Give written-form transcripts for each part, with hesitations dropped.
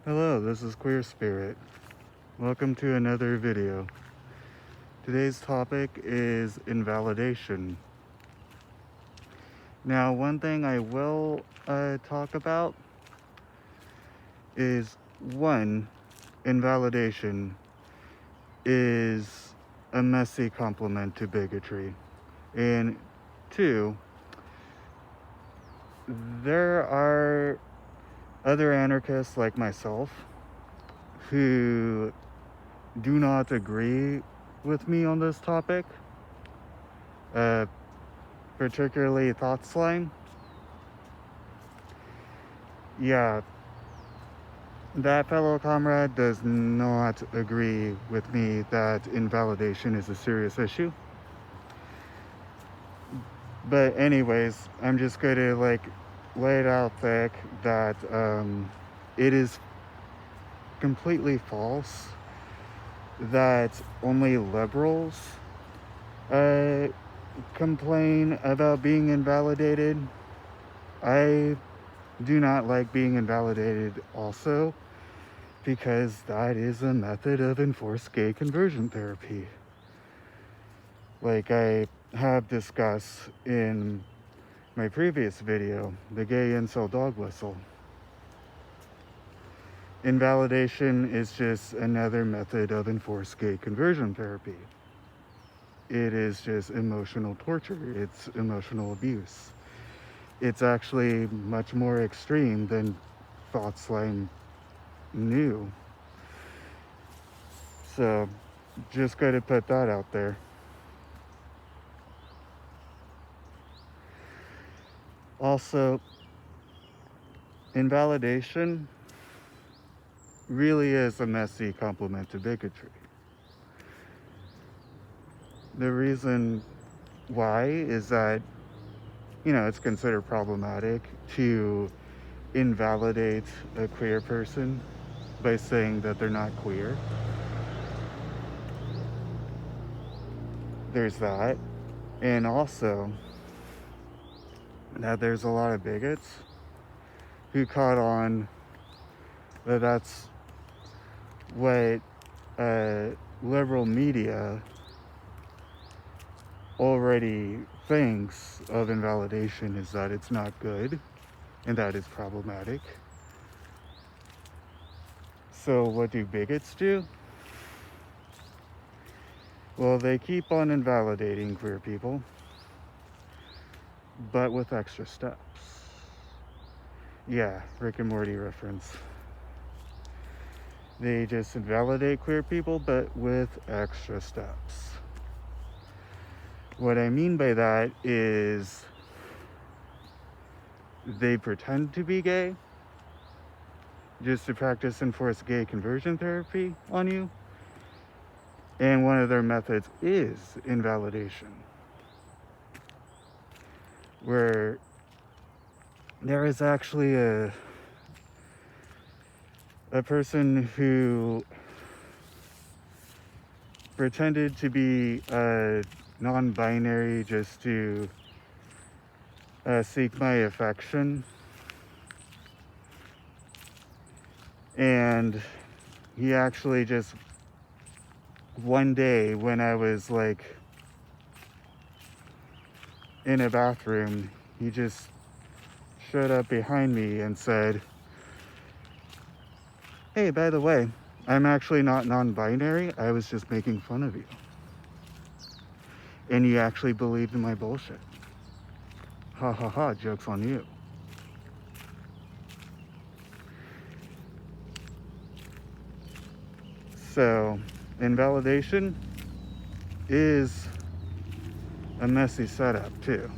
Hello, this is Queer Spirit. Welcome to another video. Today's topic is invalidation. Now, one thing I will talk about is one, invalidation is a messy complement to bigotry. And two, there are other anarchists like myself who do not agree with me on this topic, particularly thought slime. Yeah, that fellow comrade does not agree with me that invalidation is a serious issue. But anyways, I'm just going to lay it out thick that it is completely false that only liberals complain about being invalidated. I do not like being invalidated also, because that is a method of enforced gay conversion therapy. Like I have discussed in my previous video, the gay incel dog whistle. Invalidation is just another method of enforced gay conversion therapy. It is just emotional torture. It's emotional abuse. It's actually much more extreme than thought slime knew. So, just gotta put that out there. Also, invalidation really is a messy complement to bigotry. The reason why is that, it's considered problematic to invalidate a queer person by saying that they're not queer. There's that. And also, that there's a lot of bigots who caught on that that's what liberal media already thinks of invalidation, is that it's not good and that it's problematic. So what do bigots do? Well, they keep on invalidating queer people, but with extra steps. Yeah, Rick and Morty reference. They just invalidate queer people, but with extra steps. What I mean by that is they pretend to be gay just to practice enforced gay conversion therapy on you. And one of their methods is invalidation, where there is actually a person who pretended to be non-binary just to seek my affection. And he actually just one day when I was in a bathroom, he just showed up behind me and said, "Hey, by the way, I'm actually not non-binary. I was just making fun of you. And you actually believed in my bullshit. Ha ha ha, joke's on you." So, invalidation is a messy setup too.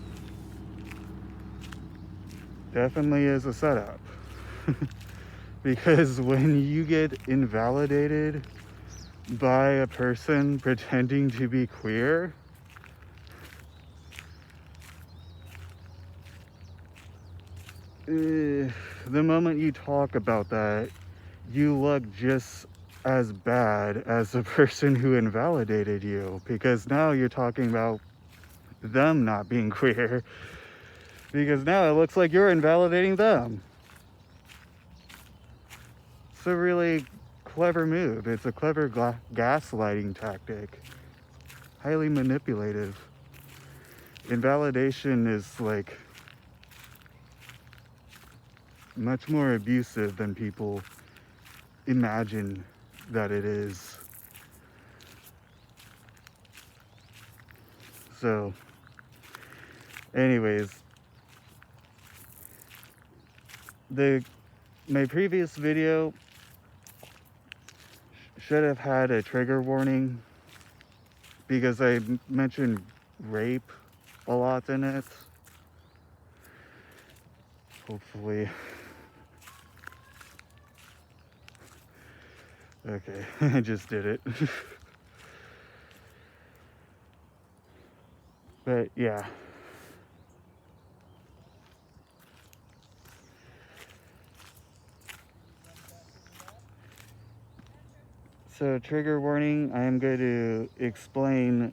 Definitely is a setup. Because when you get invalidated by a person pretending to be queer, the moment you talk about that, you look just as bad as the person who invalidated you, because now you're talking about them not being queer, because now it looks like you're invalidating them. it's a really clever move. It's a clever gaslighting tactic. Highly manipulative. Invalidation is like much more abusive than people imagine that it is. So, anyways, my previous video should have had a trigger warning because I mentioned rape a lot in it. Hopefully. Okay, I just did it. But yeah. So, trigger warning, I am going to explain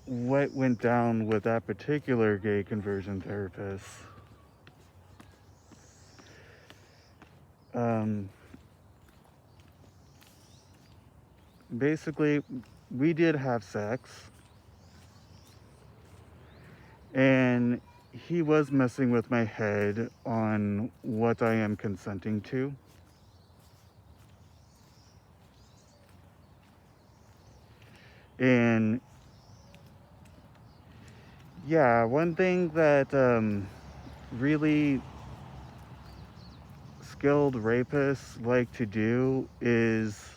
what went down with that particular gay conversion therapist. Basically, we did have sex, and he was messing with my head on what I am consenting to. And yeah, one thing that really skilled rapists like to do is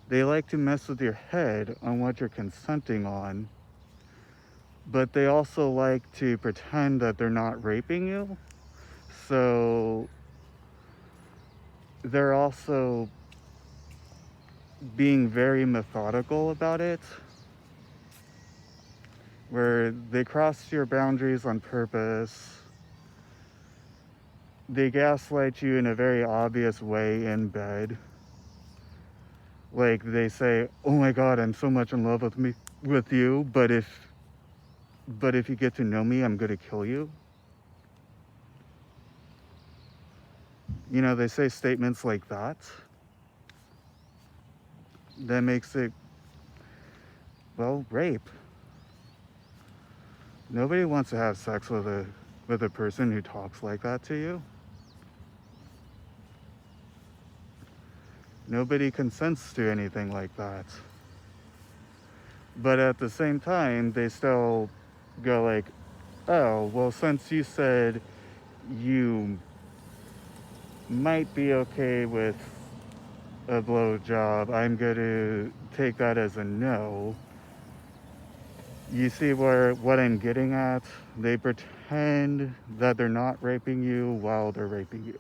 they like to mess with your head on what you're consenting on, but they also like to pretend that they're not raping you. So they're also being very methodical about it, where they cross your boundaries on purpose. They gaslight you in a very obvious way in bed. Like they say, "Oh my God, I'm so much in love with you, but if you get to know me, I'm gonna kill you." You know, they say statements like that. That makes it, well, rape. Nobody wants to have sex with a person who talks like that to you. Nobody consents to anything like that. But at the same time, they still go like, "Oh, well, since you said you might be okay with a blowjob, I'm going to take that as a no." You see what I'm getting at? They pretend that they're not raping you while they're raping you.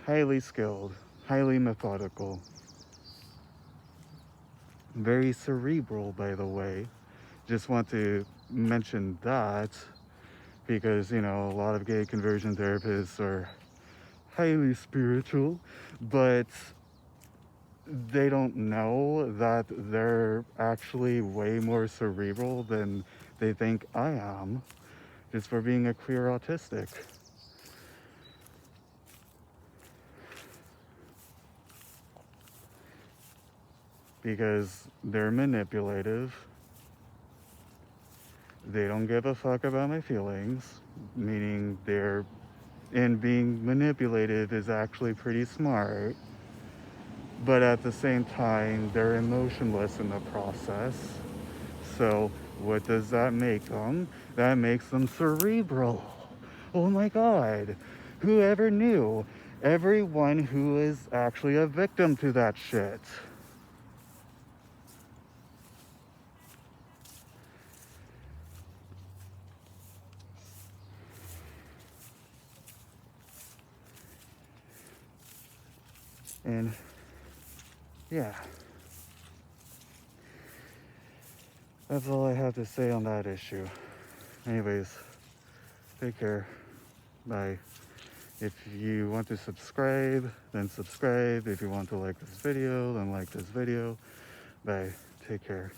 Highly skilled, highly methodical, very cerebral, by the way. Just want to mention that because, you know, a lot of gay conversion therapists are highly spiritual, but they don't know that they're actually way more cerebral than they think I am, just for being a queer autistic. Because they're manipulative. They don't give a fuck about my feelings, meaning and being manipulative is actually pretty smart. But at the same time, they're emotionless in the process. So what does that make them? That makes them cerebral. Oh my God. Whoever knew? Everyone who is actually a victim to that shit. And yeah. That's all I have to say on that issue. Anyways, take care. Bye. If you want to subscribe, then subscribe. If you want to like this video, then like this video. Bye. Take care.